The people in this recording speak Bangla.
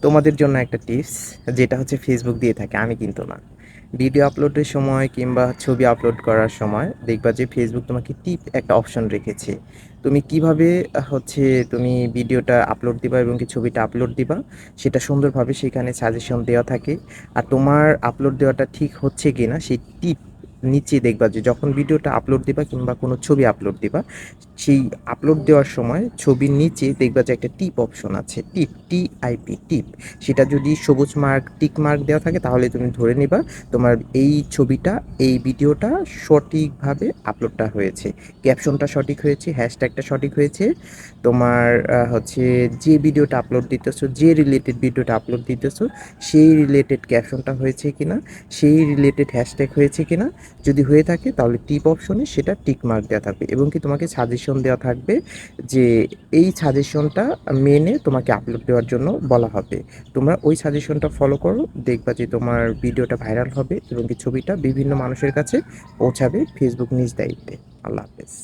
তোমাদের জন্য একটা টিপস, যেটা হচ্ছে ফেসবুক দিয়ে থাকে, আমি কিন্তু না। ভিডিও আপলোডের সময় কিংবা ছবি আপলোড করার সময় দেখবা যে ফেসবুক তোমাকে টিপ একটা অপশন রেখেছে। তুমি কিভাবে হচ্ছে তুমি ভিডিওটা আপলোড দিবা এবং কি ছবিটা আপলোড দিবা, সেটা সুন্দরভাবে সেখানে সাজেশন দেওয়া থাকে। আর তোমার আপলোড দেওয়াটা ঠিক হচ্ছে কিনা সেই টিপ নিচে দেখবা, যে যখন ভিডিওটা আপলোড দিবা কিংবা কোনো ছবি আপলোড দিবা, সেই আপলোড দেওয়ার সময় ছবির নিচে দেখবা যে একটা টিপ অপশন আছে, টিপ, টিআইপি, টিপ। সেটা যদি সবুজ মার্ক, টিক মার্ক দেওয়া থাকে, তাহলে তুমি ধরে নিবা তোমার এই ছবিটা, এই ভিডিওটা সঠিকভাবে আপলোডটা হয়েছে, ক্যাপশনটা সঠিক হয়েছে, হ্যাশট্যাগটা সঠিক হয়েছে। তোমার হচ্ছে যে ভিডিওটা আপলোড দিতেছো, যে রিলেটেড ভিডিওটা আপলোড দিতেছো, সেই রিলেটেড ক্যাপশনটা হয়েছে কিনা, সেই রিলেটেড হ্যাশট্যাগ হয়েছে কিনা। যদি হয়ে থাকে তাহলে টিপ অপশনে সেটা টিক মার্ক দেওয়া থাকবে এবং কি তোমাকে সাজেশন দেওয়া থাকবে যে এই সাজেশনটা মেনে তোমাকে আপলোড দেওয়ার জন্য বলা হবে। তোমরা ওই সাজেশনটা ফলো করো, দেখবা যে তোমার ভিডিওটা ভাইরাল হবে এবং কি ছবিটা বিভিন্ন মানুষের কাছে পৌঁছাবে ফেসবুক নিজ দায়িত্বে। আল্লাহ হাফেজ।